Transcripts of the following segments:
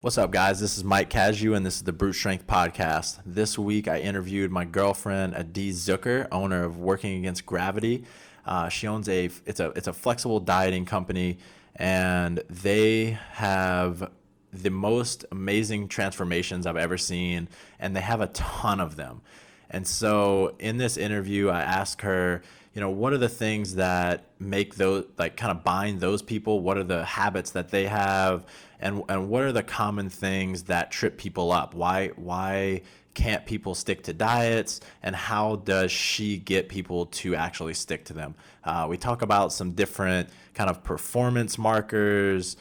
What's up, guys? This is Mike Casu, and this is the Brute Strength Podcast. This week, I interviewed my girlfriend, Adee Zukier, owner of Working Against Gravity. She owns it's a flexible dieting company, and they have the most amazing transformations I've ever seen, and they have a ton of them. And so, in this interview, I asked her, what are the things that make those, like, kind of bind those people? What are the habits that they have? And what are the common things that trip people up? Why can't people stick to diets? And how does she get people to actually stick to them? We talk about some different kind of performance markers,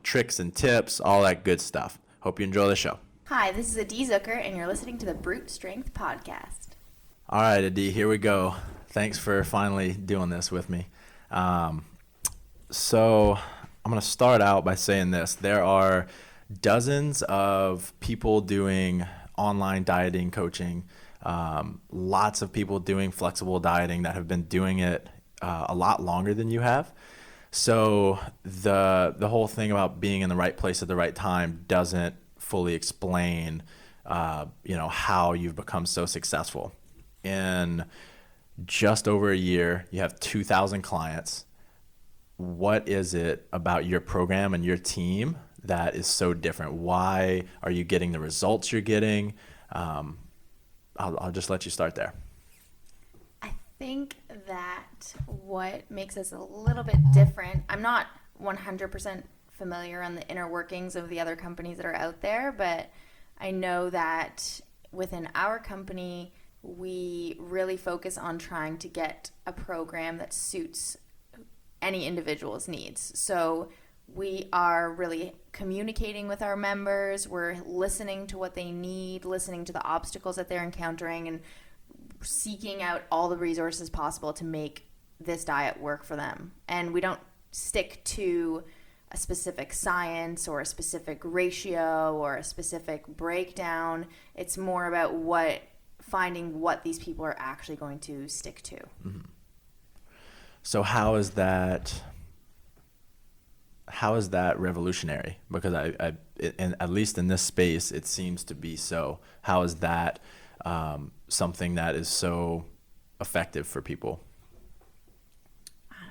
tricks and tips, all that good stuff. Hope you enjoy the show. Hi, this is Adee Zukier, and you're listening to the Brute Strength Podcast. All right, Adee, here we go. Thanks for finally doing this with me. So I'm going to start out by saying this. There are dozens of people doing online dieting coaching, lots of people doing flexible dieting that have been doing it a lot longer than you have. So the whole thing about being in the right place at the right time doesn't fully explain, how you've become so successful. In just over a year, you have 2,000 clients. What is it about your program and your team that is so different? Why are you getting the results you're getting? I'll just let you start there. I think that what makes us a little bit different, I'm not 100% familiar on the inner workings of the other companies that are out there, but I know that within our company, we really focus on trying to get a program that suits any individual's needs. So we are really communicating with our members. We're listening to what they need, listening to the obstacles that they're encountering, and seeking out all the resources possible to make this diet work for them. And we don't stick to a specific science or a specific ratio or a specific breakdown. It's more about finding what these people are actually going to stick to. Mm-hmm. So how is that revolutionary? Because at least in this space, it seems to be so. How is that something that is so effective for people?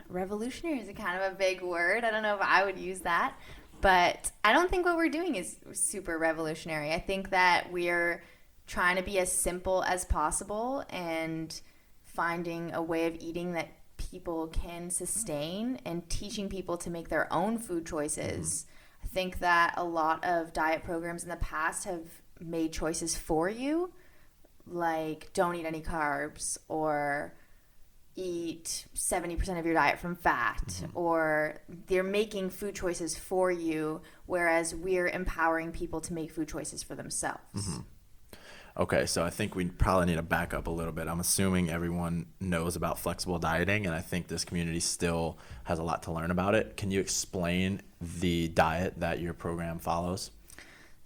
Revolutionary is a kind of a big word. I don't know if I would use that, but I don't think what we're doing is super revolutionary. I think that we're trying to be as simple as possible and finding a way of eating that people can sustain and teaching people to make their own food choices. I think that a lot of diet programs in the past have made choices for you, like don't eat any carbs or eat 70% of your diet from fat, or they're making food choices for you, whereas we're empowering people to make food choices for themselves. Mm-hmm. Okay, so I think we probably need to back up a little bit. I'm assuming everyone knows about flexible dieting, and I think this community still has a lot to learn about it. Can you explain the diet that your program follows?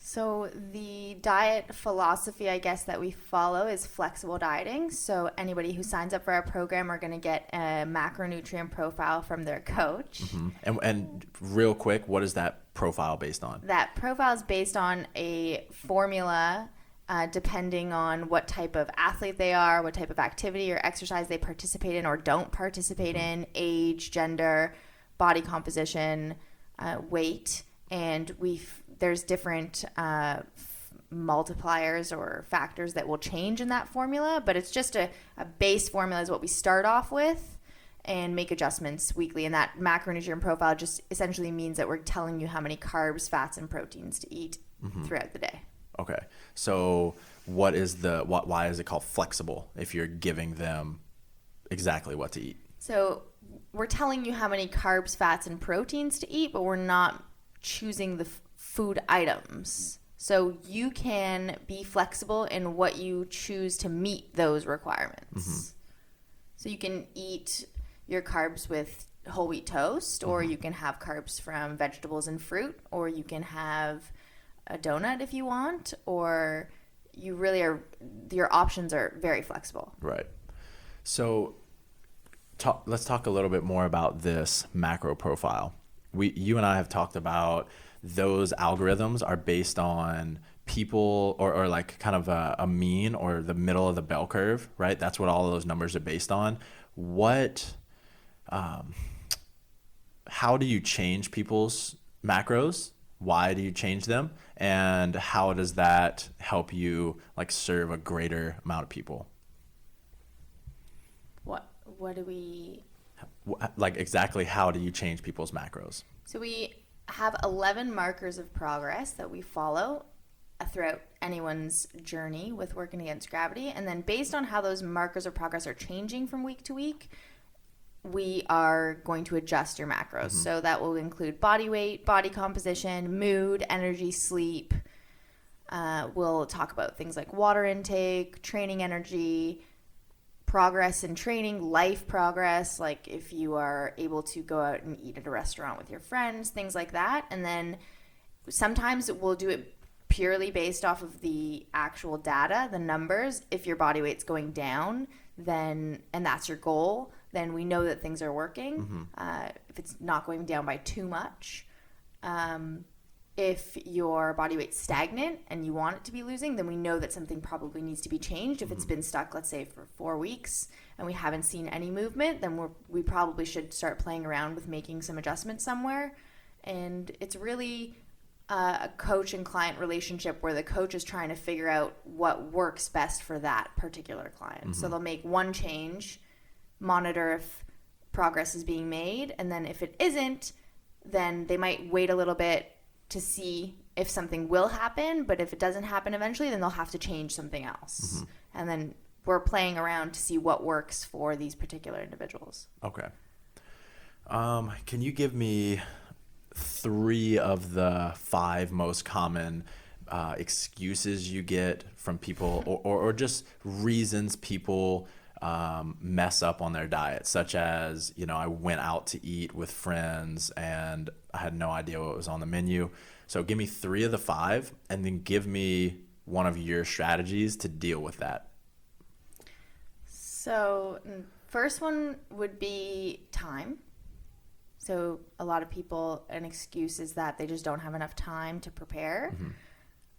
So the diet philosophy, I guess, that we follow is flexible dieting. So anybody who signs up for our program are going to get a macronutrient profile from their coach. Mm-hmm. And real quick, what is that profile based on? That profile is based on a formula depending on what type of athlete they are, what type of activity or exercise they participate in or don't participate in, age, gender, body composition, weight, and there's different multipliers or factors that will change in that formula, but it's just a base formula is what we start off with and make adjustments weekly. And that macronutrient profile just essentially means that we're telling you how many carbs, fats, and proteins to eat throughout the day. Okay. So why is it called flexible if you're giving them exactly what to eat? So we're telling you how many carbs, fats, and proteins to eat, but we're not choosing the food items. So you can be flexible in what you choose to meet those requirements. So you can eat your carbs with whole wheat toast, or you can have carbs from vegetables and fruit, or you can have a donut if you want, or you really are, your options are very flexible. Right. So let's talk a little bit more about this macro profile. You and I have talked about those algorithms are based on people or like kind of a mean or the middle of the bell curve, right? That's what all of those numbers are based on. How do you change people's macros? Why do you change them? And how does that help you like serve a greater amount of people? What do we... Like exactly how do you change people's macros? So we have 11 markers of progress that we follow throughout anyone's journey with working against gravity. And then based on how those markers of progress are changing from week to week, we are going to adjust your macros. So that will include body weight, body composition, mood, energy, sleep. We'll talk about things like water intake, training energy, progress in training, life progress, like if you are able to go out and eat at a restaurant with your friends, things like that. And then sometimes we'll do it purely based off of the actual data, the numbers. If your body weight's going down, then, and that's your goal, then we know that things are working. If it's not going down by too much. If your body weight's stagnant and you want it to be losing, then we know that something probably needs to be changed. If it's been stuck, let's say, for 4 weeks and we haven't seen any movement, then we probably should start playing around with making some adjustments somewhere. And it's really a coach and client relationship where the coach is trying to figure out what works best for that particular client. So they'll make one change, monitor if progress is being made, and then if it isn't, then they might wait a little bit to see if something will happen, but if it doesn't happen eventually, then they'll have to change something else. And then we're playing around to see what works for these particular individuals. Okay. Can you give me 3 of the 5 most common excuses you get from people or just reasons people mess up on their diet, such as, I went out to eat with friends and I had no idea what was on the menu. So give me 3 of the 5 and then give me one of your strategies to deal with that. So first one would be time. So a lot of people, an excuse is that they just don't have enough time to prepare.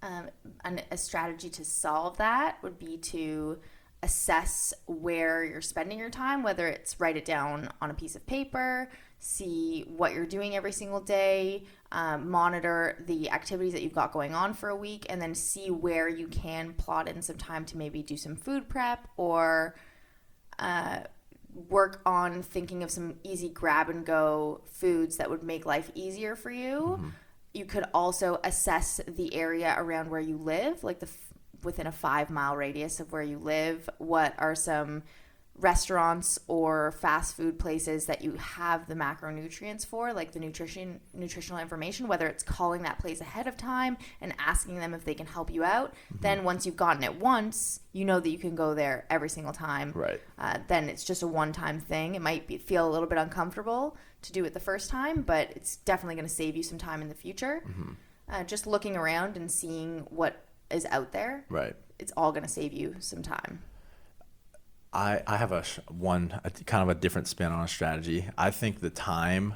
And a strategy to solve that would be to assess where you're spending your time, whether it's write it down on a piece of paper, see what you're doing every single day, monitor the activities that you've got going on for a week, and then see where you can plot in some time to maybe do some food prep or work on thinking of some easy grab and go foods that would make life easier for you. You could also assess the area around where you live, like within a 5-mile radius of where you live. What are some restaurants or fast food places that you have the macronutrients for, like the nutritional information, whether it's calling that place ahead of time and asking them if they can help you out. Then once you've gotten it once, you know that you can go there every single time. Right. Then it's just a one-time thing. It might feel a little bit uncomfortable to do it the first time, but it's definitely going to save you some time in the future. Just looking around and seeing what is out there. Right. It's all going to save you some time. I have a kind of a different spin on a strategy. I think the time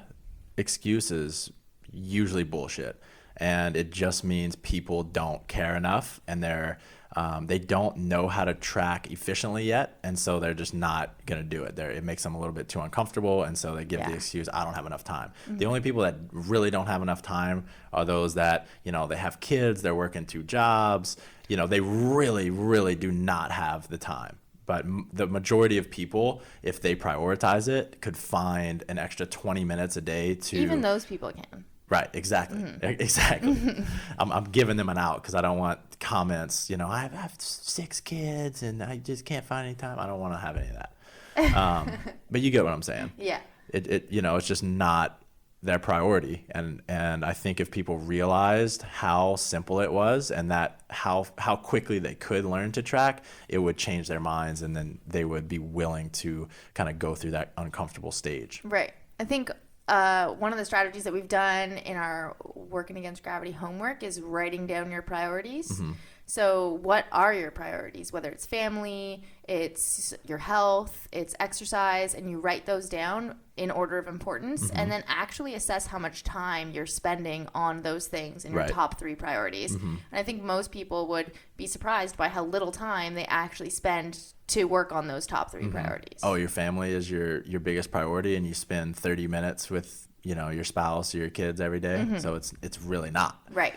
excuse is usually bullshit, and it just means people don't care enough, and they don't know how to track efficiently yet, and so they're just not gonna do it. It makes them a little bit too uncomfortable, and so they give the excuse, I don't have enough time. The only people that really don't have enough time are those that, they have kids, they're working 2 jobs, they really, really do not have the time. But the majority of people, if they prioritize it, could find an extra 20 minutes a day to... Even those people can. Right, exactly. Exactly. I'm giving them an out because I don't want comments, I have 6 kids and I just can't find any time. I don't want to have any of that. But you get what I'm saying. Yeah. It's just not their priority. And I think if people realized how simple it was and that how quickly they could learn to track, it would change their minds, and then they would be willing to kind of go through that uncomfortable stage. Right. I think one of the strategies that we've done in our Working Against Gravity homework is writing down your priorities. So what are your priorities? Whether it's family, it's your health, it's exercise, and you write those down in order of importance, and then actually assess how much time you're spending on those things in your top 3 priorities. And I think most people would be surprised by how little time they actually spend to work on those top 3 priorities. Oh, your family is your biggest priority, and you spend 30 minutes with, you know, your spouse or your kids every day. So it's really not. Right.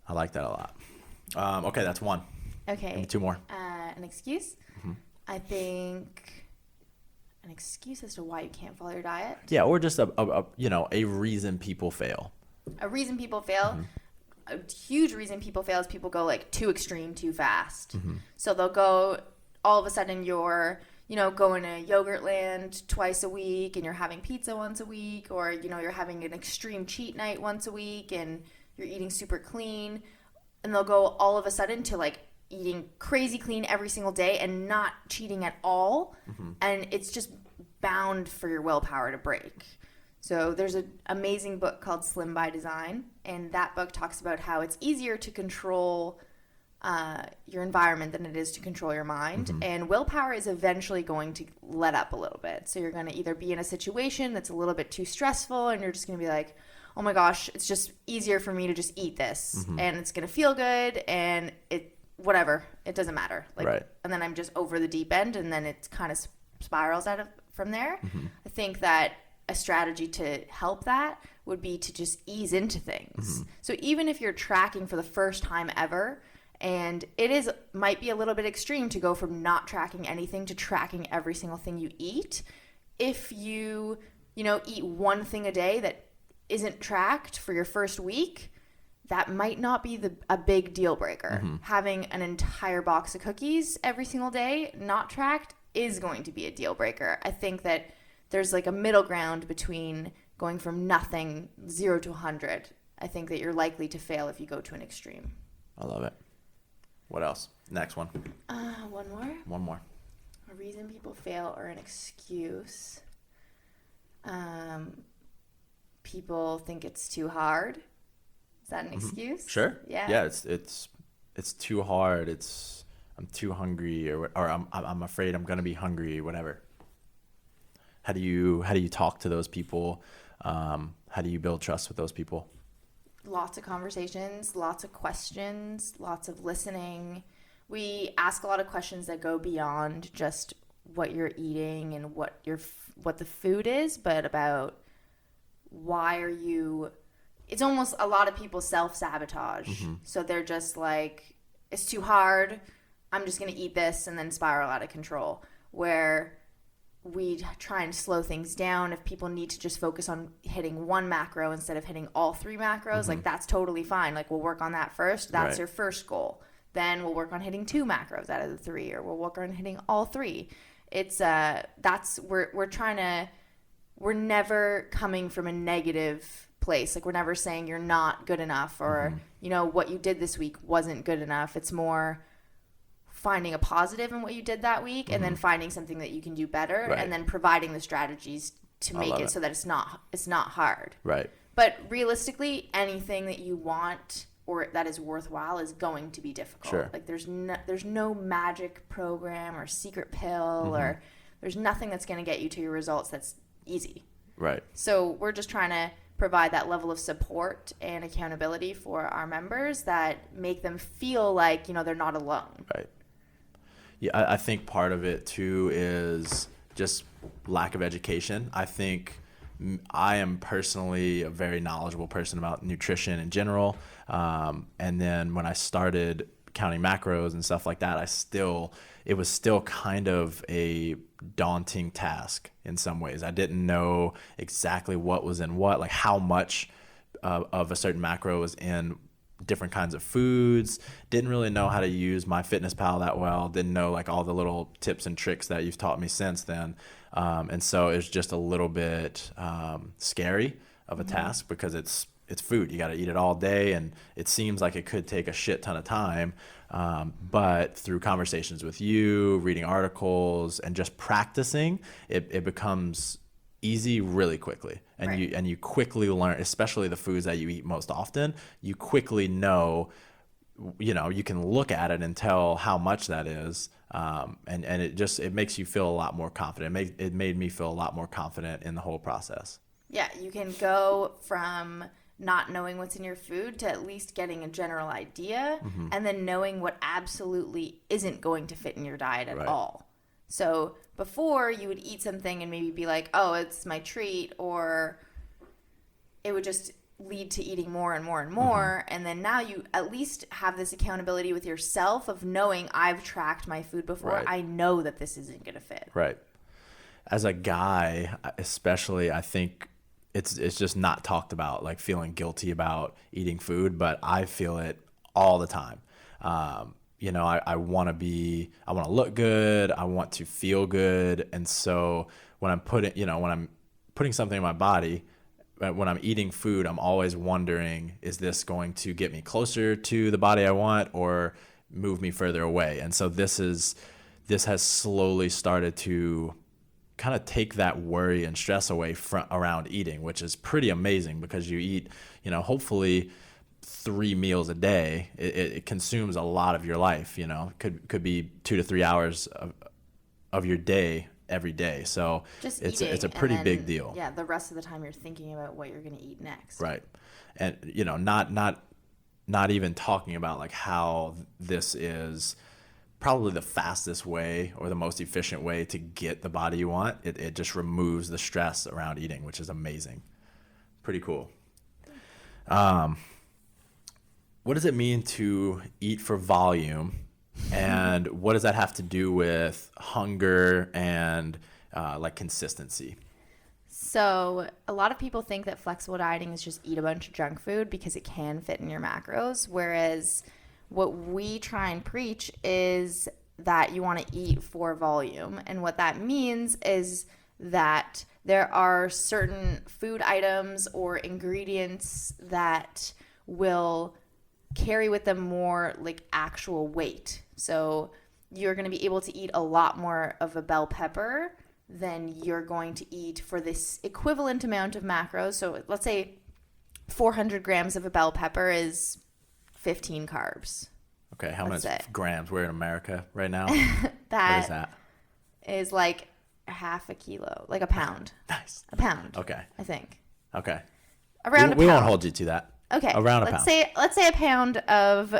I like that a lot. Okay, that's 1. Okay. Give me 2 more. An excuse. I think an excuse as to why you can't follow your diet. Yeah, or just a reason people fail. A reason people fail. A huge reason people fail is people go like too extreme too fast. So they'll go, all of a sudden you're, you know, going to yogurt land twice a week and you're having pizza once a week, or, you know, you're having an extreme cheat night once a week and you're eating super clean. And they'll go all of a sudden to like eating crazy clean every single day and not cheating at all. And it's just bound for your willpower to break. So there's an amazing book called Slim by Design. And that book talks about how it's easier to control your environment than it is to control your mind. And willpower is eventually going to let up a little bit. So you're going to either be in a situation that's a little bit too stressful and you're just going to be like, oh my gosh, it's just easier for me to just eat this and it's going to feel good and whatever, it doesn't matter. Like, and then I'm just over the deep end and then it kind of spirals out from there. I think that a strategy to help that would be to just ease into things. So even if you're tracking for the first time ever, and might be a little bit extreme to go from not tracking anything to tracking every single thing you eat. If you eat one thing a day that isn't tracked for your first week, that might not be a big deal breaker. Having an entire box of cookies every single day not tracked is going to be a deal breaker. I think that there's like a middle ground between going from nothing, 0 to 100. I think that you're likely to fail if you go to an extreme. I love it. What else? Next one. One more. One more. A reason people fail or an excuse. People think it's too hard. Is that an excuse? Sure. Yeah. Yeah. It's too hard. I'm too hungry, or I'm afraid I'm gonna be hungry, whatever. How do you talk to those people? How do you build trust with those people? Lots of conversations, lots of questions, lots of listening. We ask a lot of questions that go beyond just what you're eating and what the food is, but about why are you. It's almost a lot of people self-sabotage. So they're just like, it's too hard, I'm just going to eat this, and then spiral out of control. Where we try and slow things down. If people need to just focus on hitting one macro instead of hitting all 3 macros, like that's totally fine. Like we'll work on that first. That's your first goal. Then we'll work on hitting 2 macros out of the 3, or we'll work on hitting all 3. It's we're never coming from a negative place. Like we're never saying you're not good enough, or what you did this week wasn't good enough. It's more finding a positive in what you did that week, and then finding something that you can do better, and then providing the strategies to make it so that it's not hard. Right. But realistically, anything that you want or that is worthwhile is going to be difficult. Sure. Like there's no magic program or secret pill, or there's nothing that's going to get you to your results that's easy. Right. So we're just trying to provide that level of support and accountability for our members that make them feel like, they're not alone. Right. Yeah, I think part of it too is just lack of education. I think I am personally a very knowledgeable person about nutrition in general. And then when I started counting macros and stuff like that, it was still kind of a daunting task in some ways. I didn't know exactly what was in what, like how much of a certain macro was in different kinds of foods. Didn't really know how to use MyFitnessPal that well. Didn't know like all the little tips and tricks that you've taught me since then. And so it's just a little bit scary of a task, because it's food. You got to eat it all day, and it seems like it could take a shit ton of time. But through conversations with you, reading articles, and just practicing, it becomes easy really quickly. And you quickly learn, especially the foods that you eat most often, you quickly know you can look at it and tell how much that is. And it makes you feel a lot more confident. It made me feel a lot more confident in the whole process. Yeah, you can go from not knowing what's in your food to at least getting a general idea, and then knowing what absolutely isn't going to fit in your diet at all. So before, you would eat something and maybe be like, oh, it's my treat, or it would just lead to eating more and more and more. And then now you at least have this accountability with yourself of knowing I've tracked my food before. Right. I know that this isn't going to fit. Right. As a guy, especially, I think it's just not talked about, like feeling guilty about eating food, but I feel it all the time. I want to look good. I want to feel good. And so when I'm putting something in my body, when I'm eating food, I'm always wondering, is this going to get me closer to the body I want or move me further away? And so this has slowly started to kind of take that worry and stress away around eating, which is pretty amazing because you eat, hopefully 3 meals a day. It consumes a lot of your life, could be 2 to 3 hours of your day every day. So just it's a pretty big deal. Yeah, the rest of the time you're thinking about what you're going to eat next. Right. And not even talking about like how this is probably the fastest way or the most efficient way to get the body you want. It just removes the stress around eating, which is amazing. Pretty cool. What does it mean to eat for volume? And what does that have to do with hunger and like consistency? So a lot of people think that flexible dieting is just eat a bunch of junk food because it can fit in your macros, whereas what we try and preach is that you want to eat for volume. And what that means is that there are certain food items or ingredients that will carry with them more like actual weight. So you're going to be able to eat a lot more of a bell pepper than you're going to eat for this equivalent amount of macros. So let's say 400 grams of a bell pepper is 15 carbs. Okay, how much grams? We're in America right now. What is that? Is like half a kilo, like a pound. Nice. A pound. Okay. I think. Okay. Around a pound. We won't hold you to that. Okay. Around a pound. Let's say a pound of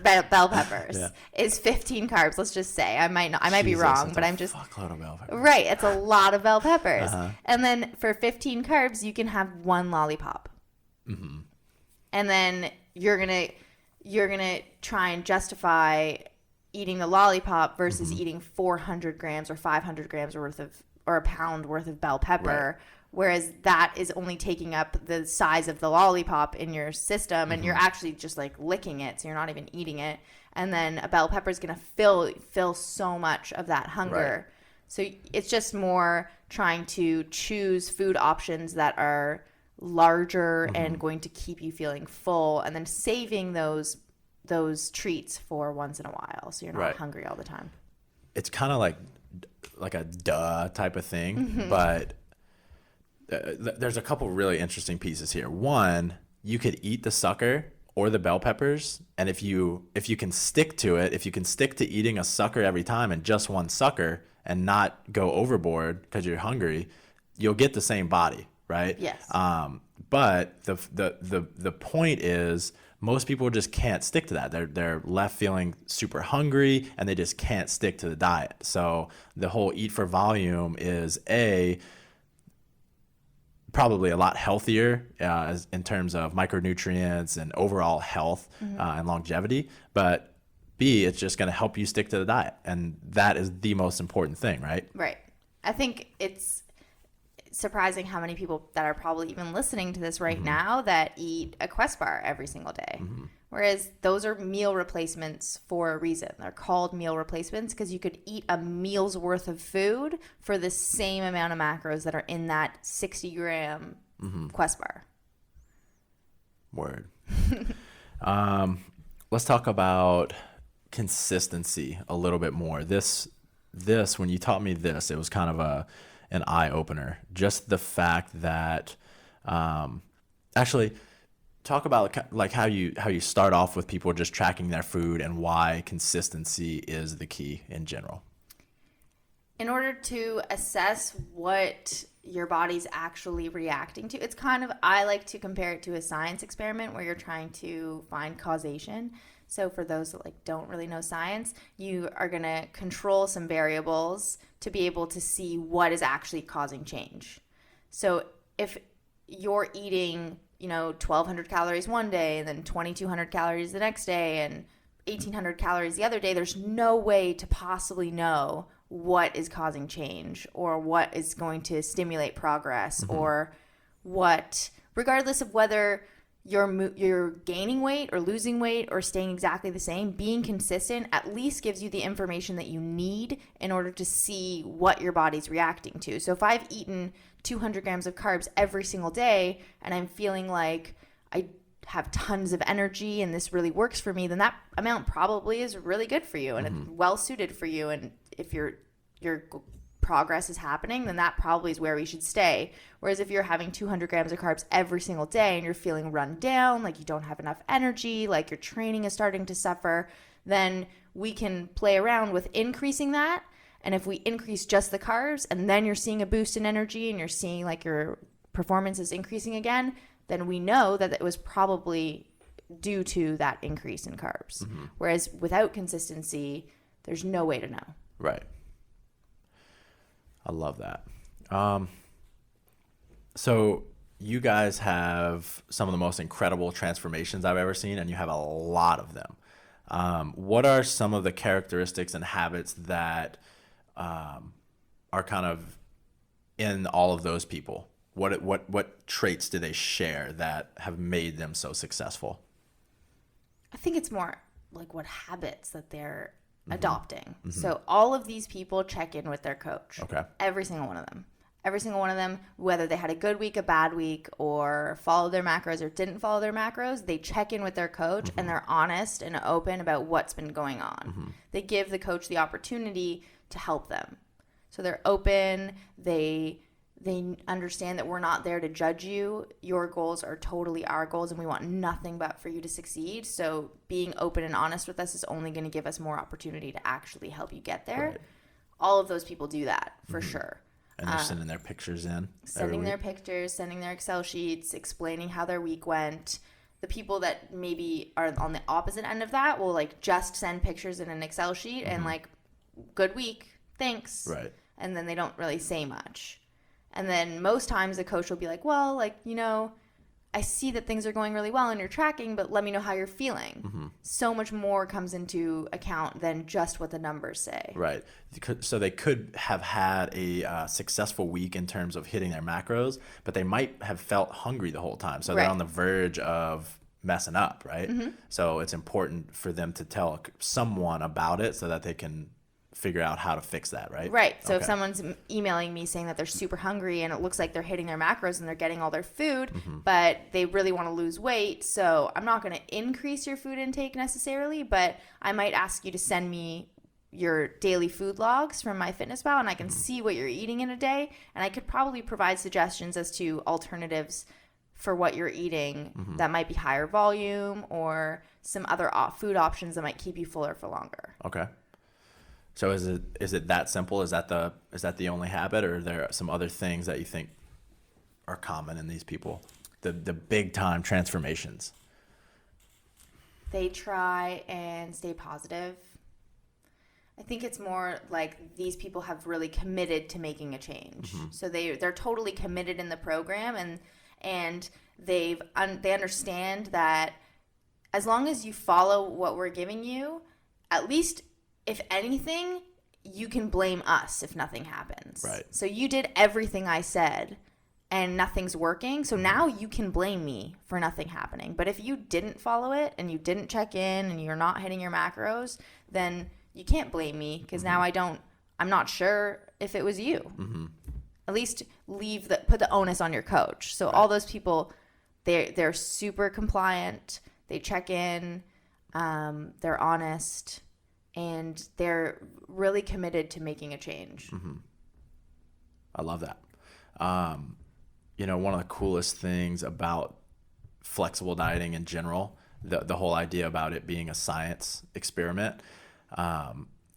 bell peppers is 15 carbs. Let's just say I might be wrong, but I'm just fuckload of bell peppers. Right. It's a lot of bell peppers, and then for 15 carbs, you can have 1 lollipop, and then you're gonna try and justify eating the lollipop versus eating 400 grams or 500 grams or a pound worth of bell pepper. Right. Whereas that is only taking up the size of the lollipop in your system, and you're actually just like licking it, so you're not even eating it. And then a bell pepper is going to fill so much of that hunger. Right. So it's just more trying to choose food options that are larger and going to keep you feeling full, and then saving those treats for once in a while, so you're not hungry all the time. It's kind of like a duh type of thing, but there's a couple really interesting pieces here. One, you could eat the sucker or the bell peppers, and if you can stick to it, if you can stick to eating a sucker every time and just one sucker and not go overboard because you're hungry, you'll get the same body, right? Yes. But the point is, most people just can't stick to that. They're left feeling super hungry and they just can't stick to the diet. So the whole eat for volume is probably a lot healthier in terms of micronutrients and overall health and longevity. But B, it's just going to help you stick to the diet. And that is the most important thing, right? Right. I think it's surprising how many people that are probably even listening to this right now that eat a Quest bar every single day. Whereas those are meal replacements for a reason. They're called meal replacements because you could eat a meal's worth of food for the same amount of macros that are in that 60-gram Quest bar. Word. Let's talk about consistency a little bit more. This when you taught me this, it was kind of an eye opener. Just the fact that actually talk about like how you start off with people just tracking their food and why consistency is the key in general. In order to assess what your body's actually reacting to, it's kind of, I like to compare it to a science experiment where you're trying to find causation. So for those that like don't really know science, you are going to control some variables to be able to see what is actually causing change. So if you're eating, 1,200 calories one day and then 2,200 calories the next day and 1,800 calories the other day, there's no way to possibly know what is causing change or what is going to stimulate progress or what, regardless of whether you're gaining weight or losing weight or staying exactly the same, being consistent at least gives you the information that you need in order to see what your body's reacting to. So if I've eaten 200 grams of carbs every single day and I'm feeling like I have tons of energy and this really works for me, then that amount probably is really good for you and it's well suited for you. And if your progress is happening, then that probably is where we should stay. Whereas if you're having 200 grams of carbs every single day and you're feeling run down, like you don't have enough energy, like your training is starting to suffer, then we can play around with increasing that. And if we increase just the carbs and then you're seeing a boost in energy and you're seeing like your performance is increasing again, then we know that it was probably due to that increase in carbs. Whereas without consistency, there's no way to know. Right. I love that. So you guys have some of the most incredible transformations I've ever seen, and you have a lot of them. What are some of the characteristics and habits that are kind of in all of those people? What traits do they share that have made them so successful? I think it's more like what habits that they're adopting. So all of these people check in with their coach. Okay. Every single one of them. Every single one of them, whether they had a good week, a bad week, or followed their macros or didn't follow their macros, they check in with their coach and they're honest and open about what's been going on. They give the coach the opportunity to help them. So they're open, they understand that we're not there to judge you. Your goals are totally our goals and we want nothing but for you to succeed. So being open and honest with us is only going to give us more opportunity to actually help you get there. Right. All of those people do that for sure. And they're sending their pictures in. Sending their pictures, sending their Excel sheets, explaining how their week went. The people that maybe are on the opposite end of that will like just send pictures in an Excel sheet and like, good week, thanks. Right. And then they don't really say much. And then most times the coach will be like, well, like, I see that things are going really well and you're tracking, but let me know how you're feeling. So much more comes into account than just what the numbers say. Right. So they could have had a successful week in terms of hitting their macros, but they might have felt hungry the whole time. So they're on the verge of messing up, right? So it's important for them to tell someone about it so that they can figure out how to fix that, right? Right. So if someone's emailing me saying that they're super hungry and it looks like they're hitting their macros and they're getting all their food, but they really want to lose weight, so I'm not going to increase your food intake necessarily, but I might ask you to send me your daily food logs from MyFitnessPal and I can see what you're eating in a day, and I could probably provide suggestions as to alternatives for what you're eating that might be higher volume or some other food options that might keep you fuller for longer. Okay. So is it that simple? Is that the only habit, or are there some other things that you think are common in these people? The big time transformations. They try and stay positive. I think it's more like these people have really committed to making a change. So they're totally committed in the program and they understand that as long as you follow what we're giving you, at least if anything, you can blame us if nothing happens. Right. So you did everything I said and nothing's working. So now you can blame me for nothing happening. But if you didn't follow it and you didn't check in and you're not hitting your macros, then you can't blame me because now I'm not sure if it was you. At least put the onus on your coach. So all those people, they're super compliant. They check in. They're honest. And they're really committed to making a change. I love that. One of the coolest things about flexible dieting in general, the whole idea about it being a science experiment,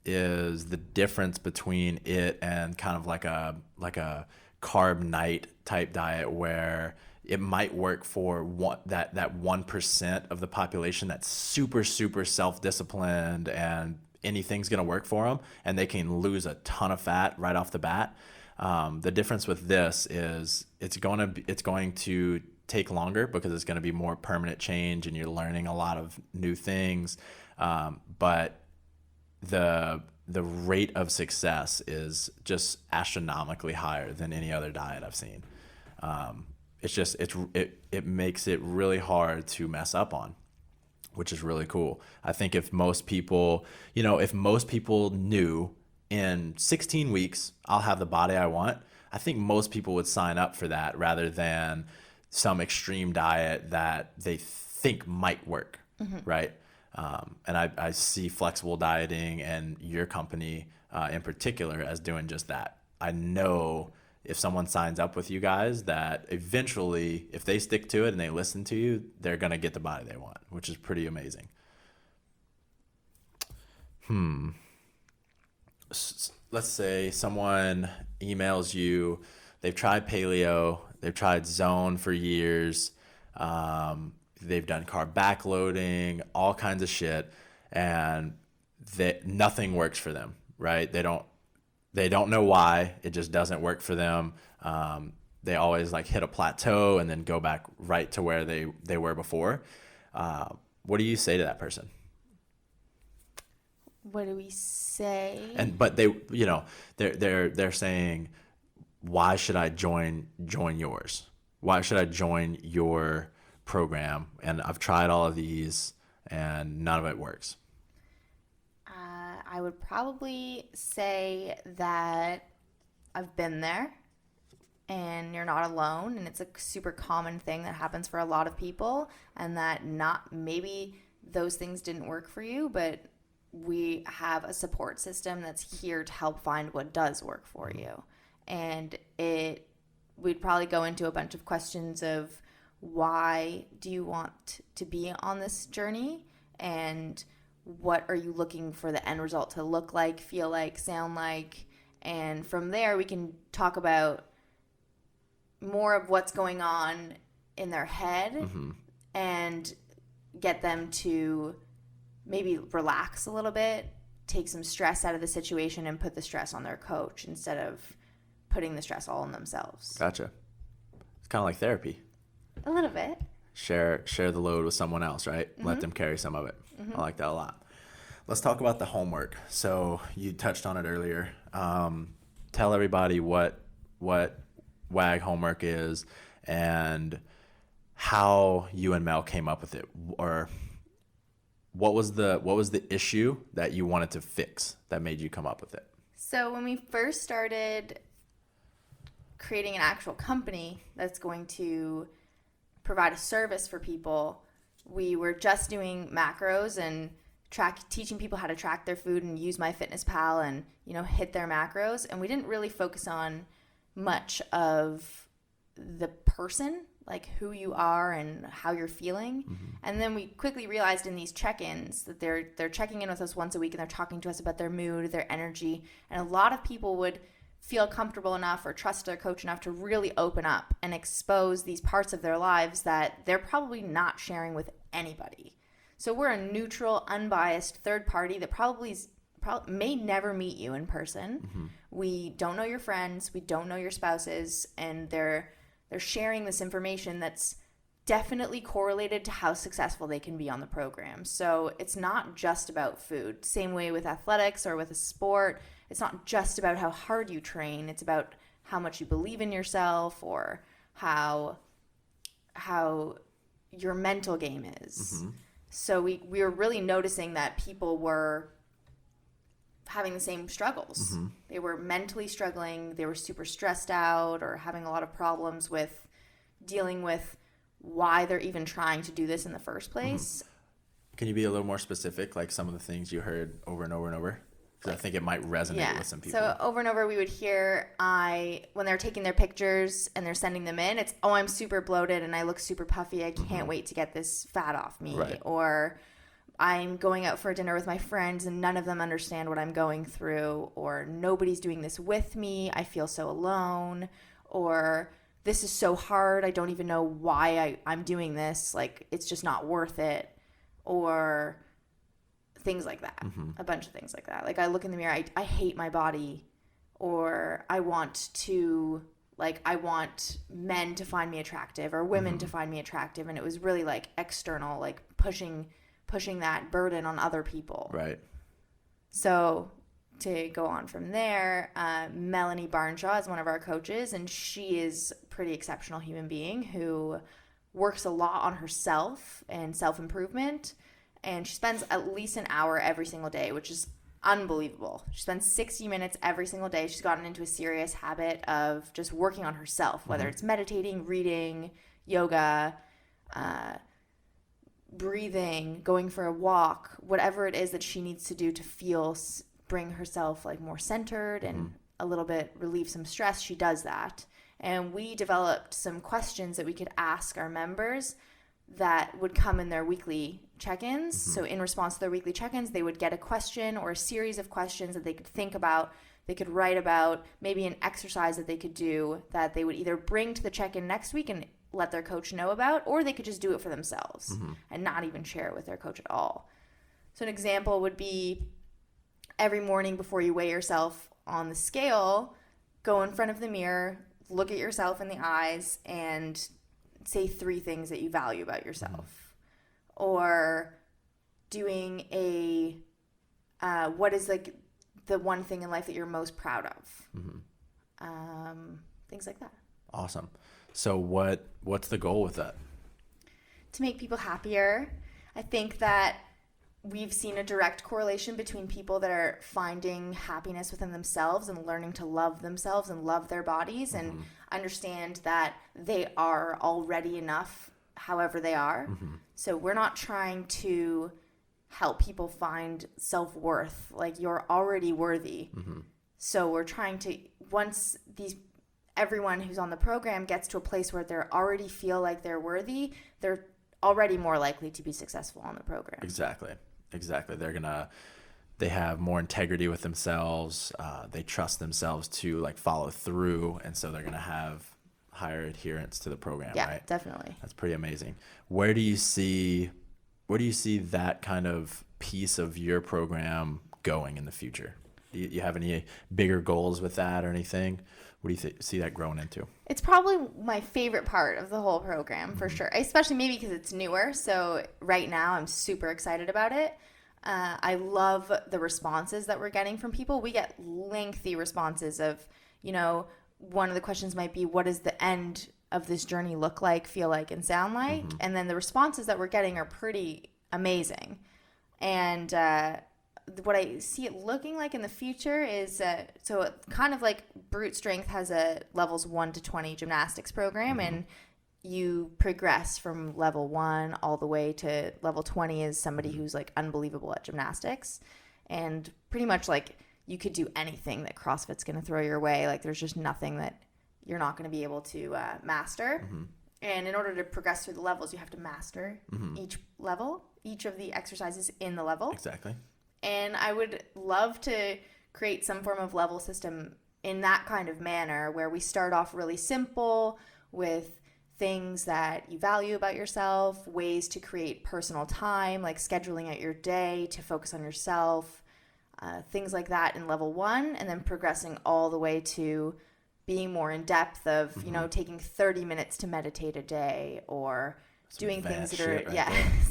is the difference between it and kind of like a carb night type diet, where it might work for that 1% of the population that's super self-disciplined and anything's going to work for them, and they can lose a ton of fat right off the bat. The difference with this is it's going to take longer because it's going to be more permanent change and you're learning a lot of new things. But the rate of success is just astronomically higher than any other diet I've seen. It makes it really hard to mess up on, which is really cool. I think if most people knew in 16 weeks, I'll have the body I want, I think most people would sign up for that rather than some extreme diet that they think might work, right? And I see flexible dieting and your company in particular as doing just that. I know if someone signs up with you guys that eventually, if they stick to it and they listen to you, they're going to get the body they want, which is pretty amazing. Let's say someone emails you, they've tried paleo, they've tried zone for years, they've done carb backloading, all kinds of shit, and nothing works for them, right? They don't know why. It just doesn't work for them. They always like hit a plateau and then go back right to where they were before. What do you say to that person? What do we say? But they're saying, why should I join yours? Why should I join your program? And I've tried all of these and none of it works. I would probably say that I've been there and you're not alone, and it's a super common thing that happens for a lot of people, and that maybe those things didn't work for you, but we have a support system that's here to help find what does work for you. And we'd probably go into a bunch of questions of why do you want to be on this journey, and what are you looking for the end result to look like, feel like, sound like. And from there we can talk about more of what's going on in their head, and get them to maybe relax a little bit, take some stress out of the situation, and put the stress on their coach instead of putting the stress all on themselves. Gotcha. It's kind of like therapy. A little bit. Share the load with someone else, right? Let them carry some of it. I like that a lot. Let's talk about the homework. So you touched on it earlier. Tell everybody what WAG homework is and how you and Mel came up with it, or what was the issue that you wanted to fix that made you come up with it? So when we first started creating an actual company that's going to provide a service for people, we were just doing macros and teaching people how to track their food and use MyFitnessPal and hit their macros, and we didn't really focus on much of the person, like who you are and how you're feeling. And then we quickly realized in these check-ins that they're checking in with us once a week and they're talking to us about their mood, their energy, and a lot of people would feel comfortable enough or trust their coach enough to really open up and expose these parts of their lives that they're probably not sharing with anybody. So we're a neutral, unbiased third party that probably may never meet you in person. We don't know your friends, we don't know your spouses, and they're sharing this information that's definitely correlated to how successful they can be on the program. So it's not just about food. Same way with athletics or with a sport. It's not just about how hard you train. It's about how much you believe in yourself, or how your mental game is. So we were really noticing that people were having the same struggles. They were mentally struggling. They were super stressed out or having a lot of problems with dealing with why they're even trying to do this in the first place. Can you be a little more specific, like some of the things you heard over and over and over? Because I think it might resonate with some people. So over and over we would hear when they're taking their pictures and they're sending them in, it's, oh, I'm super bloated and I look super puffy. I can't wait to get this fat off me. Right. Or I'm going out for dinner with my friends and none of them understand what I'm going through. Or nobody's doing this with me. I feel so alone. Or this is so hard. I don't even know why I'm doing this. Like, it's just not worth it. Or things like that. A bunch of things like that. Like, I look in the mirror, I hate my body, or I want men to find me attractive or women to find me attractive. And it was really like external, like pushing that burden on other people. Right. So to go on from there, Melanie Barnshaw is one of our coaches, and she is a pretty exceptional human being who works a lot on herself and self-improvement. And she spends at least an hour every single day, which is unbelievable. She spends 60 minutes every single day. She's gotten into a serious habit of just working on herself, whether it's meditating, reading, yoga, breathing, going for a walk, whatever it is that she needs to do to bring herself like more centered and a little bit relieve some stress. She does that. And we developed some questions that we could ask our members that would come in their weekly check-ins. So in response to their weekly check-ins, they would get a question or a series of questions that they could think about, they could write about, maybe an exercise that they could do that they would either bring to the check-in next week and let their coach know about, or they could just do it for themselves and not even share it with their coach at all. So an example would be every morning before you weigh yourself on the scale, go in front of the mirror, look at yourself in the eyes, and say 3 things that you value about yourself. Or doing what is like the one thing in life that you're most proud of. Things like that. Awesome. So what's the goal with that? To make people happier. I think that we've seen a direct correlation between people that are finding happiness within themselves and learning to love themselves and love their bodies and understand that they are already enough however they are. So we're not trying to help people find self-worth. Like, you're already worthy. So we're trying to, once everyone who's on the program gets to a place where they already feel like they're worthy, they're already more likely to be successful on the program. Exactly. They have more integrity with themselves. They trust themselves to like follow through. And so they're going to have higher adherence to the program. Yeah, right? Definitely. That's pretty amazing. Where do you see that kind of piece of your program going in the future? Do you have any bigger goals with that or anything? What do you see that growing into? It's probably my favorite part of the whole program, for sure, especially maybe because it's newer. So right now I'm super excited about it. I love the responses that we're getting from people. We get lengthy responses of, one of the questions might be, what does the end of this journey look like, feel like, and sound like? And then the responses that we're getting are pretty amazing. And what I see it looking like in the future is, so kind of like Brute Strength has a levels 1 to 20 gymnastics program, and you progress from level 1 all the way to level 20 as somebody who's like unbelievable at gymnastics. And pretty much like you could do anything that CrossFit's going to throw your way. Like, there's just nothing that you're not going to be able to master. And in order to progress through the levels, you have to master each level, each of the exercises in the level. Exactly. And I would love to create some form of level system in that kind of manner, where we start off really simple with things that you value about yourself, ways to create personal time, like scheduling out your day to focus on yourself, things like that in level 1, and then progressing all the way to being more in depth of, taking 30 minutes to meditate a day, or doing things that are,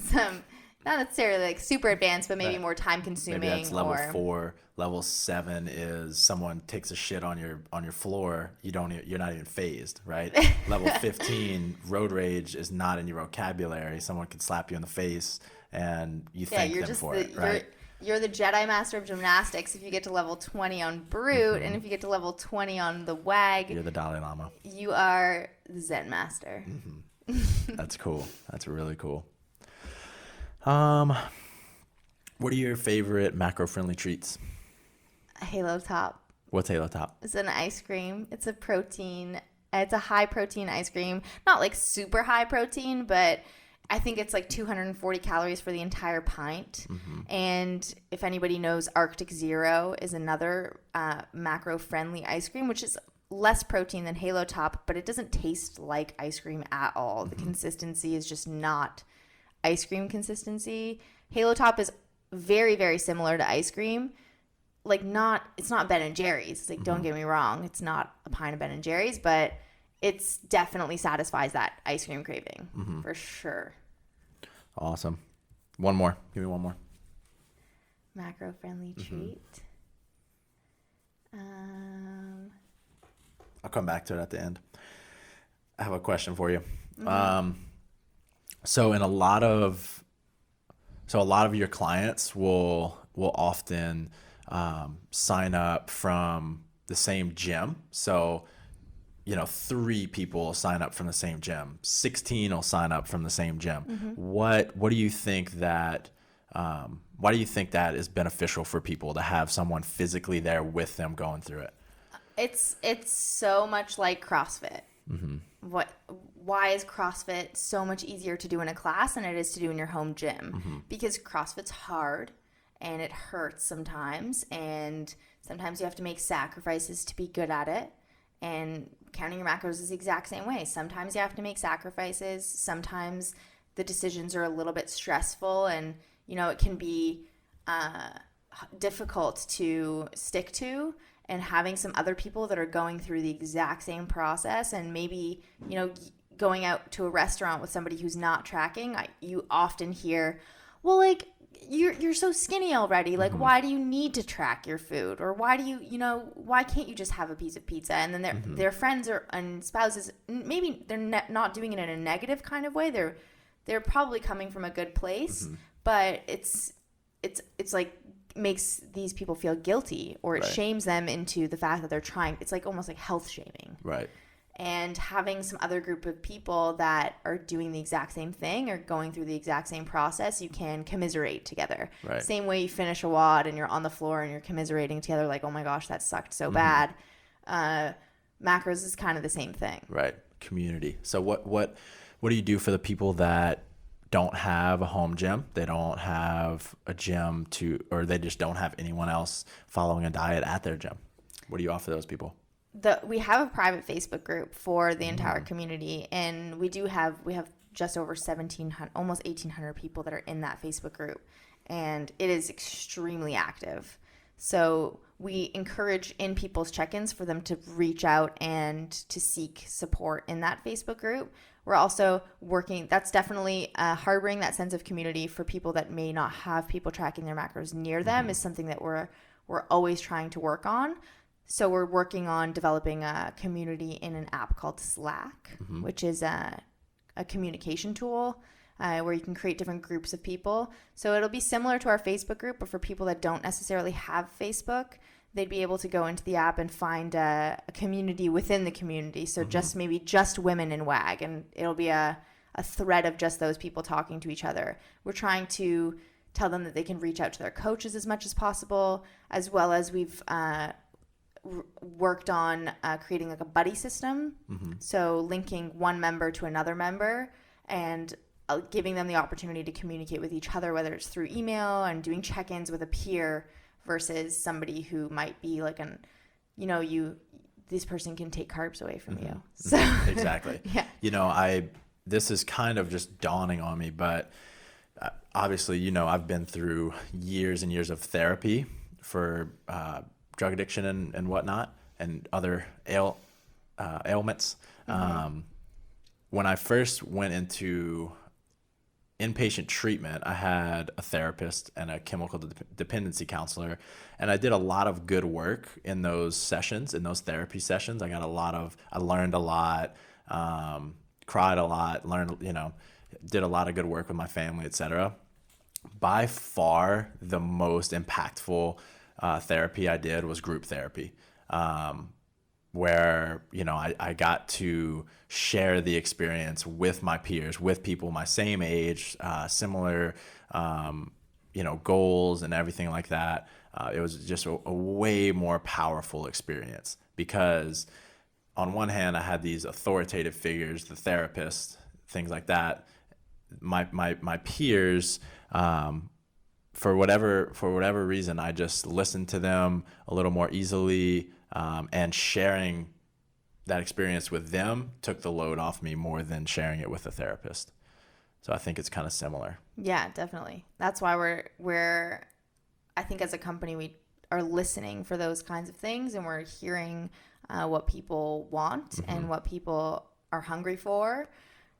some not necessarily like super advanced, but maybe more time consuming. Maybe that's level 4. Level 7 is someone takes a shit on your floor. You're not even phased, right? Level 15, road rage is not in your vocabulary. Someone could slap you in the face and you thank them for it, right? You're the Jedi Master of Gymnastics if you get to level 20 on Brute, and if you get to level 20 on the WAG, you're the Dalai Lama. You are the Zen Master. That's cool. That's really cool. What are your favorite macro-friendly treats? Halo Top. What's Halo Top? It's an ice cream. It's a protein. It's a high protein ice cream. Not like super high protein, but I think it's like 240 calories for the entire pint. And if anybody knows, Arctic Zero is another macro-friendly ice cream, which is less protein than Halo Top, but it doesn't taste like ice cream at all. The consistency is just not ice cream consistency. Halo Top is very, very similar to ice cream. Like it's not Ben and Jerry's. It's like, don't get me wrong, it's not a pint of Ben and Jerry's, but it's definitely satisfies that ice cream craving for sure. Awesome. One more. Give me one more. Macro-friendly treat. I'll come back to it at the end. I have a question for you. So a lot of your clients will often sign up from the same gym. So 3 people sign up from the same gym. 16 will sign up from the same gym. What do you think that? Why do you think that is beneficial for people to have someone physically there with them going through it? It's so much like CrossFit. Why is CrossFit so much easier to do in a class than it is to do in your home gym? Because CrossFit's hard and it hurts sometimes, and sometimes you have to make sacrifices to be good at it. And counting your macros is the exact same way. Sometimes you have to make sacrifices. Sometimes the decisions are a little bit stressful, and it can be difficult to stick to. And having some other people that are going through the exact same process, and maybe going out to a restaurant with somebody who's not tracking, you often hear, well, like, you're so skinny already. Like, why do you need to track your food? Or why do why can't you just have a piece of pizza? And then their friends and spouses, maybe they're not doing it in a negative kind of way. They're probably coming from a good place, but it's like makes these people feel guilty, or it shames them into the fact that they're trying. It's like almost like health shaming. Right. And having some other group of people that are doing the exact same thing or going through the exact same process, you can commiserate together. Right. Same way you finish a WOD and you're on the floor and you're commiserating together like, oh my gosh, that sucked so bad. Macros is kind of the same thing. Right. Community. So what do you do for the people that don't have a home gym? They don't have a gym or they just don't have anyone else following a diet at their gym. What do you offer those people? We have a private Facebook group for the entire community, and we have just over 1,700, almost 1,800 people that are in that Facebook group, and it is extremely active. So we encourage in people's check-ins for them to reach out and to seek support in that Facebook group. We're also working, that's definitely harboring that sense of community for people that may not have people tracking their macros near them is something that we're always trying to work on. So we're working on developing a community in an app called Slack, which is a communication tool where you can create different groups of people. So it'll be similar to our Facebook group, but for people that don't necessarily have Facebook, they'd be able to go into the app and find a community within the community. So maybe just women in WAG, and it'll be a thread of just those people talking to each other. We're trying to tell them that they can reach out to their coaches as much as possible, as well as we've worked on creating like a buddy system. So linking one member to another member and giving them the opportunity to communicate with each other, whether it's through email and doing check-ins with a peer versus somebody who might be like this person can take carbs away from you. So Exactly. Yeah. This is kind of just dawning on me, but obviously, I've been through years and years of therapy for drug addiction and whatnot, and other ailments. When I first went into inpatient treatment, I had a therapist and a chemical dependency counselor, and I did a lot of good work in those sessions, in those therapy sessions. I learned a lot, cried a lot, did a lot of good work with my family, etc. By far, the most impactful therapy I did was group therapy, where, I got to share the experience with my peers, with people my same age, similar, goals and everything like that. It was just a way more powerful experience because on one hand, I had these authoritative figures, the therapist, things like that. My peers, for whatever reason, I just listened to them a little more easily, and sharing that experience with them took the load off me more than sharing it with a therapist. So I think it's kind of similar. Yeah, definitely. That's why we're I think as a company we are listening for those kinds of things, and we're hearing what people want and what people are hungry for,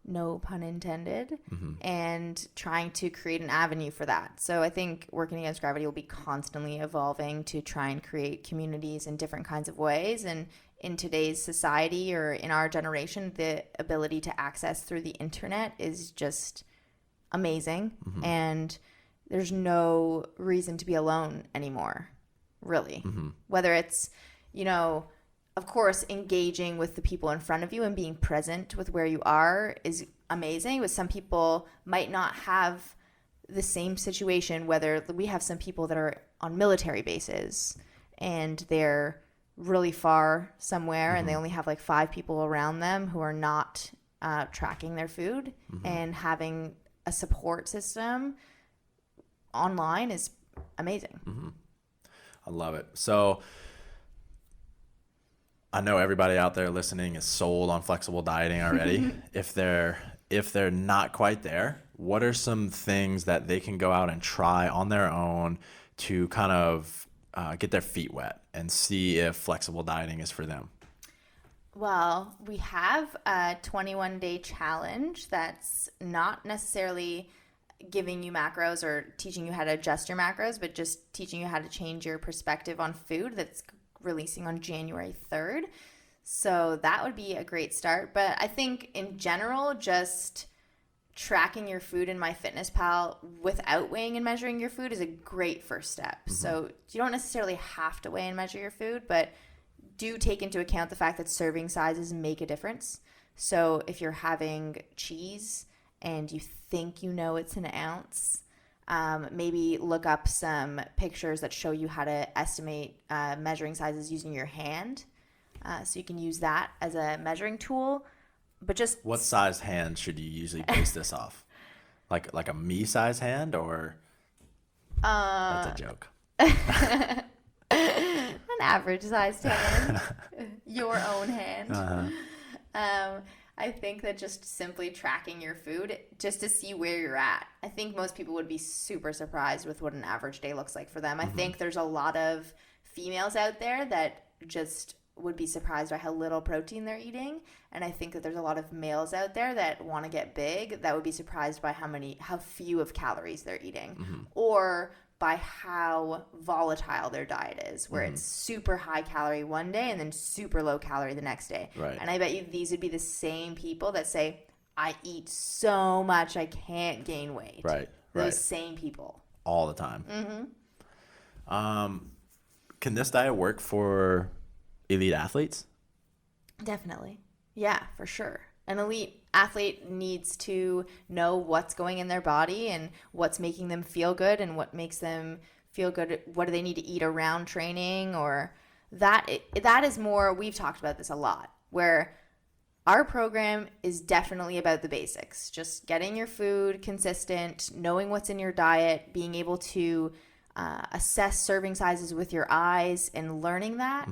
no pun intended, and trying to create an avenue for that. So I think Working Against Gravity will be constantly evolving to try and create communities in different kinds of ways. And in today's society or in our generation, the ability to access through the internet is just amazing. And there's no reason to be alone anymore, really. Whether it's, of course, engaging with the people in front of you and being present with where you are is amazing. But some people might not have the same situation, whether we have some people that are on military bases and they're really far somewhere and they only have like 5 people around them who are not tracking their food, and having a support system online is amazing. I love it. So I know everybody out there listening is sold on flexible dieting already. If they're not quite there, what are some things that they can go out and try on their own to kind of get their feet wet and see if flexible dieting is for them? Well, we have a 21-day challenge that's not necessarily giving you macros or teaching you how to adjust your macros, but just teaching you how to change your perspective on food. That's releasing on January 3rd. So that would be a great start. But I think in general, just tracking your food in MyFitnessPal without weighing and measuring your food is a great first step. So you don't necessarily have to weigh and measure your food, but do take into account the fact that serving sizes make a difference. So if you're having cheese and you think it's an ounce, maybe look up some pictures that show you how to estimate measuring sizes using your hand. So you can use that as a measuring tool. But just what size hand should you usually base this off? Like a me size hand, or that's a joke. An average sized hand, your own hand. I think that just simply tracking your food just to see where you're at. I think most people would be super surprised with what an average day looks like for them. I think there's a lot of females out there that just would be surprised by how little protein they're eating. And I think that there's a lot of males out there that want to get big that would be surprised by how few of calories they're eating, or by how volatile their diet is, where it's super high calorie one day and then super low calorie the next day. Right. And I bet you these would be the same people that say, I eat so much I can't gain weight. Right. Those same people. All the time. Can this diet work for elite athletes? Definitely. Yeah, for sure. An elite athlete needs to know what's going in their body and what's making them feel good and what makes them feel good. What do they need to eat around training? Or that is more, we've talked about this a lot, where our program is definitely about the basics. Just getting your food consistent, knowing what's in your diet, being able to assess serving sizes with your eyes and learning that.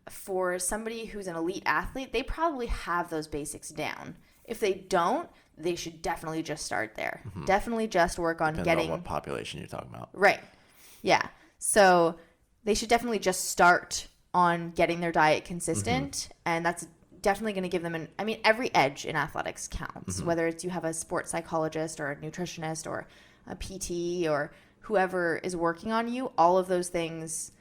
For somebody who's an elite athlete, they probably have those basics down. If they don't, they should definitely just start there. Definitely just work on Depends on what population you're talking about. Right. Yeah. So they should definitely just start on getting their diet consistent. And that's definitely going to give them every edge in athletics counts, whether it's you have a sports psychologist or a nutritionist or a PT or whoever is working on you. All of those things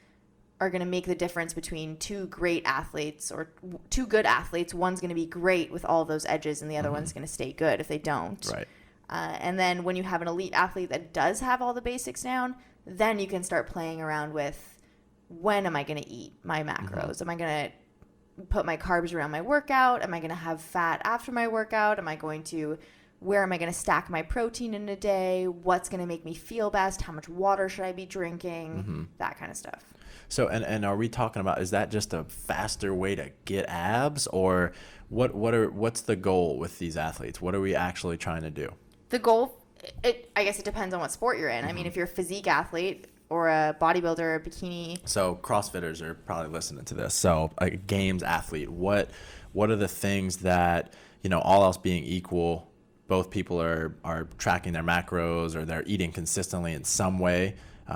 are going to make the difference between two great athletes or two good athletes. One's going to be great with all those edges and the other one's going to stay good if they don't. Right. And then when you have an elite athlete that does have all the basics down, then you can start playing around with, when am I going to eat my macros? Am I going to put my carbs around my workout? Am I going to have fat after my workout? Am I going to where am I going to stack my protein in a day? What's going to make me feel best? How much water should I be drinking? That kind of stuff. So, and are we talking about, is that just a faster way to get abs, or what's the goal with these athletes? What are we actually trying to do? The goal, I guess it depends on what sport you're in. I mean, if you're a physique athlete or a bodybuilder or a bikini. So CrossFitters are probably listening to this. So a games athlete, what are the things that, all else being equal, both people are tracking their macros, or they're eating consistently in some way?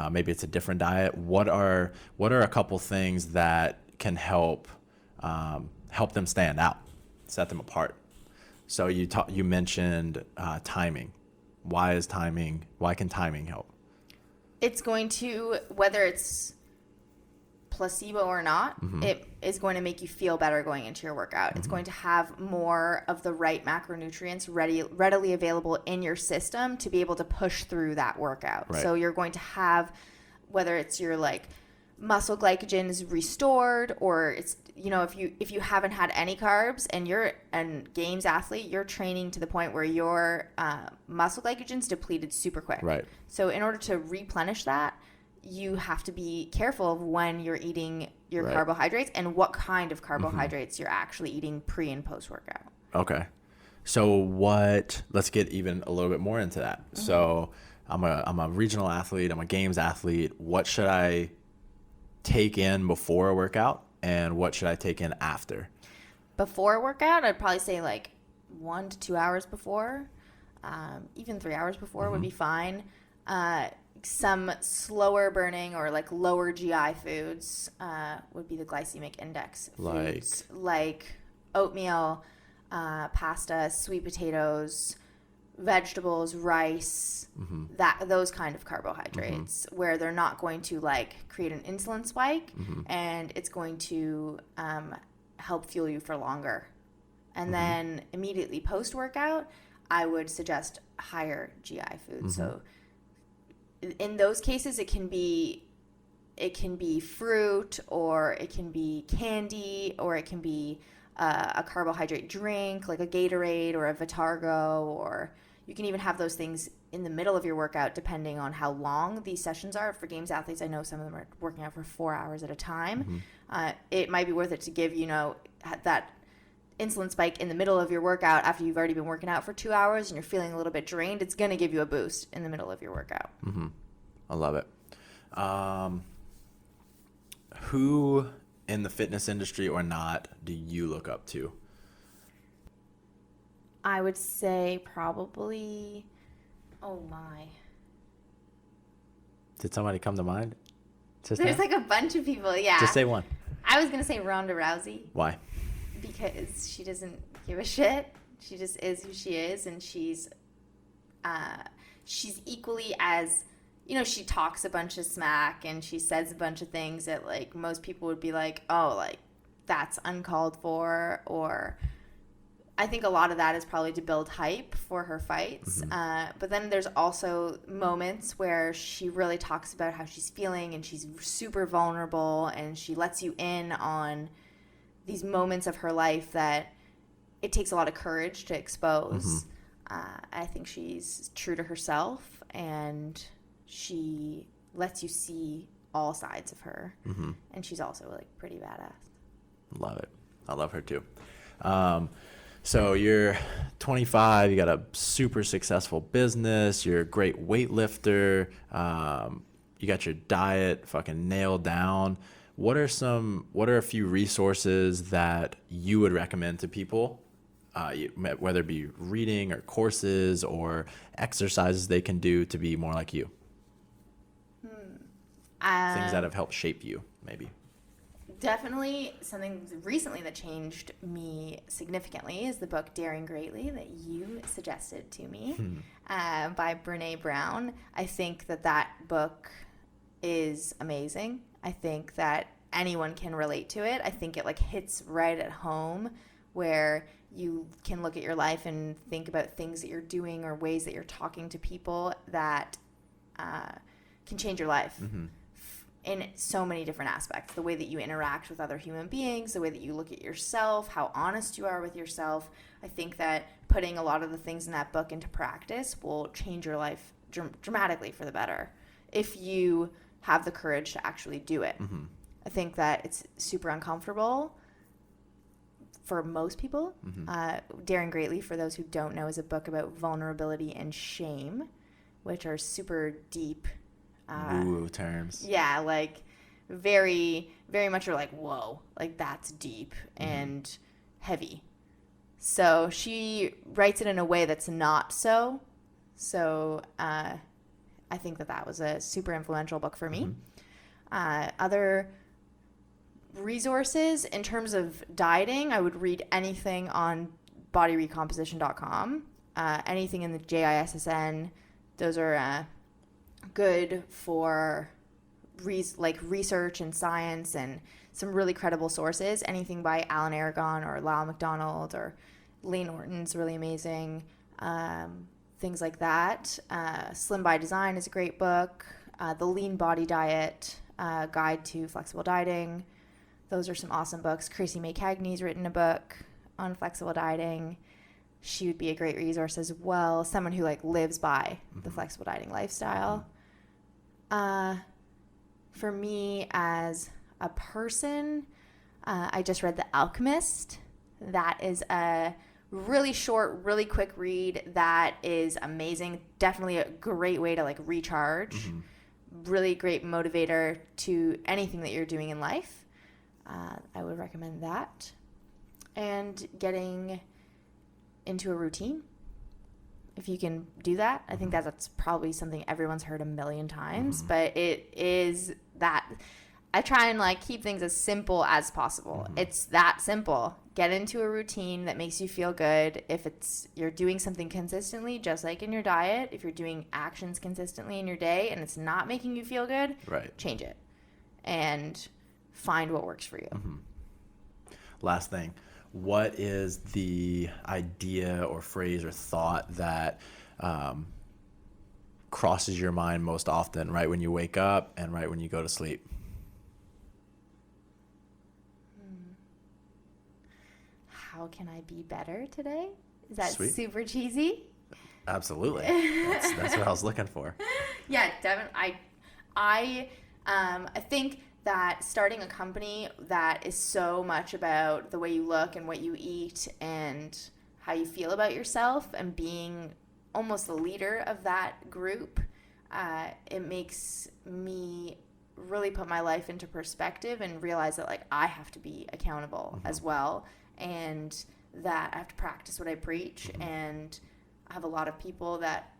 Maybe it's a different diet. What are a couple things that can help them stand out, set them apart? So you mentioned timing. Why can timing help? It's going to, whether it's placebo or not, it is going to make you feel better going into your workout. It's going to have more of the right macronutrients readily available in your system to be able to push through that workout. Right. So you're going to have, whether it's your muscle glycogen is restored, or it's, if you haven't had any carbs and you're a games athlete, you're training to the point where your muscle glycogen's depleted super quick. Right. So in order to replenish that, you have to be careful of when you're eating your carbohydrates and what kind of carbohydrates you're actually eating pre and post workout. Okay. So let's get even a little bit more into that. So I'm a regional athlete. I'm a games athlete. What should I take in before a workout, and what should I take in after? Before a workout, I'd probably say 1 to 2 hours before, even 3 hours before would be fine. Some slower burning or lower GI foods would be the glycemic index foods, like oatmeal, pasta, sweet potatoes, vegetables, rice, those kind of carbohydrates, where they're not going to create an insulin spike, and it's going to help fuel you for longer. And then immediately post workout, I would suggest higher GI foods. So in those cases, it can be fruit, or it can be candy, or it can be a carbohydrate drink like a Gatorade or a Vitargo, or you can even have those things in the middle of your workout depending on how long these sessions are. For games athletes, I know some of them are working out for 4 hours at a time. It might be worth it to give that insulin spike in the middle of your workout after you've already been working out for 2 hours and you're feeling a little bit drained. It's going to give you a boost in the middle of your workout. I love it. Who in the fitness industry or not do you look up to? I would say probably, oh my. Did somebody come to mind? There's a bunch of people, yeah. Just say one. I was going to say Ronda Rousey. Why? Because she doesn't give a shit. She just is who she is, and she's equally as, she talks a bunch of smack and she says a bunch of things that most people would be that's uncalled for, or I think a lot of that is probably to build hype for her fights. But then there's also moments where she really talks about how she's feeling, and she's super vulnerable, and she lets you in on these moments of her life that it takes a lot of courage to expose. I think she's true to herself, and she lets you see all sides of her. And she's also pretty badass. Love it. I love her too. So you're 25, you got a super successful business, you're a great weightlifter, you got your diet fucking nailed down. What are a few resources that you would recommend to people, whether it be reading or courses or exercises they can do to be more like you? Things that have helped shape you, maybe. Definitely something recently that changed me significantly is the book Daring Greatly that you suggested to me by Brene Brown. I think that book is amazing. I think that anyone can relate to it. I think it hits right at home, where you can look at your life and think about things that you're doing or ways that you're talking to people that can change your life. in so many different aspects. The way that you interact with other human beings, the way that you look at yourself, how honest you are with yourself. I think that putting a lot of the things in that book into practice will change your life dramatically for the better if you have the courage to actually do it. Mm-hmm. I think that it's super uncomfortable for most people. Mm-hmm. Daring Greatly, for those who don't know, is a book about vulnerability and shame, which are super deep. Woo terms. Yeah, like very, very much are like, whoa, like that's deep and heavy. So she writes it in a way that's not so. So I think that was a super influential book for me. Other resources in terms of dieting, I would read anything on bodyrecomposition.com, anything in the JISSN. Those are good for research and science and some really credible sources. Anything by Alan Aragon or Lyle McDonald or Lee Norton's really amazing. Things like that. Slim by Design is a great book. The Lean Body Diet, Guide to Flexible Dieting. Those are some awesome books. Tracy May Cagney's written a book on flexible dieting. She would be a great resource as well. Someone who lives by the flexible dieting lifestyle. For me as a person, I just read The Alchemist. That is a really short, really quick read that is amazing. Definitely a great way to recharge. Really great motivator to anything that you're doing in life. I would recommend that. And getting into a routine. If you can do that, I think that's probably something everyone's heard a million times, but it is that I try and keep things as simple as possible. It's that simple. Get into a routine that makes you feel good. If you're doing something consistently, just like in your diet, if you're doing actions consistently in your day and it's not making you feel good, change it and find what works for you. Last thing. What is the idea or phrase or thought that crosses your mind most often, right when you wake up and right when you go to sleep? How can I be better today? Is that Sweet. Super cheesy? Absolutely. That's what I was looking for. Yeah, definitely. I think that starting a company that is so much about the way you look and what you eat and how you feel about yourself and being almost the leader of that group, it makes me really put my life into perspective and realize that I have to be accountable as well, and that I have to practice what I preach, and I have a lot of people that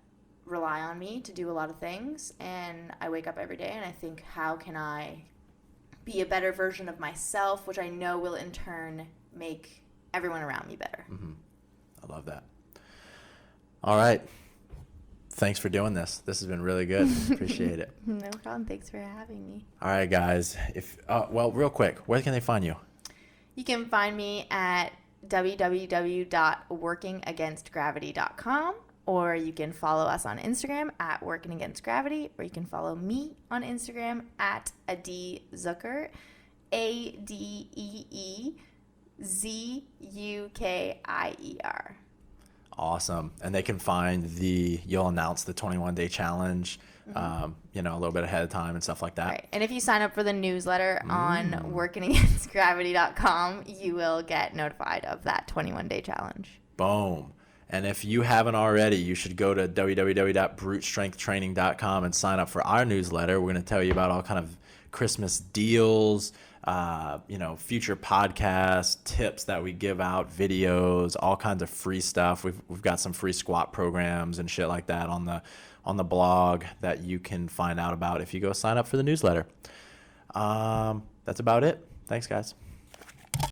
rely on me to do a lot of things, and I wake up every day and I think, how can I be a better version of myself, which I know will in turn make everyone around me better. I love that. All right. Thanks for doing this. This has been really good. Appreciate it. No problem. Thanks for having me. All right, guys. Real quick, where can they find you? You can find me at www.workingagainstgravity.com, or you can follow us on Instagram at Working Against Gravity, or you can follow me on Instagram at Adee Zukier, AdeeZukier. Awesome. And they can find you'll announce the 21-day challenge, a little bit ahead of time and stuff like that. Right. And if you sign up for the newsletter on workingagainstgravity.com, you will get notified of that 21-day challenge. Boom. And if you haven't already, you should go to www.brutestrengthtraining.com and sign up for our newsletter. We're going to tell you about all kind of Christmas deals, future podcasts, tips that we give out, videos, all kinds of free stuff. We've got some free squat programs and shit like that on the blog that you can find out about if you go sign up for the newsletter. That's about it. Thanks, guys.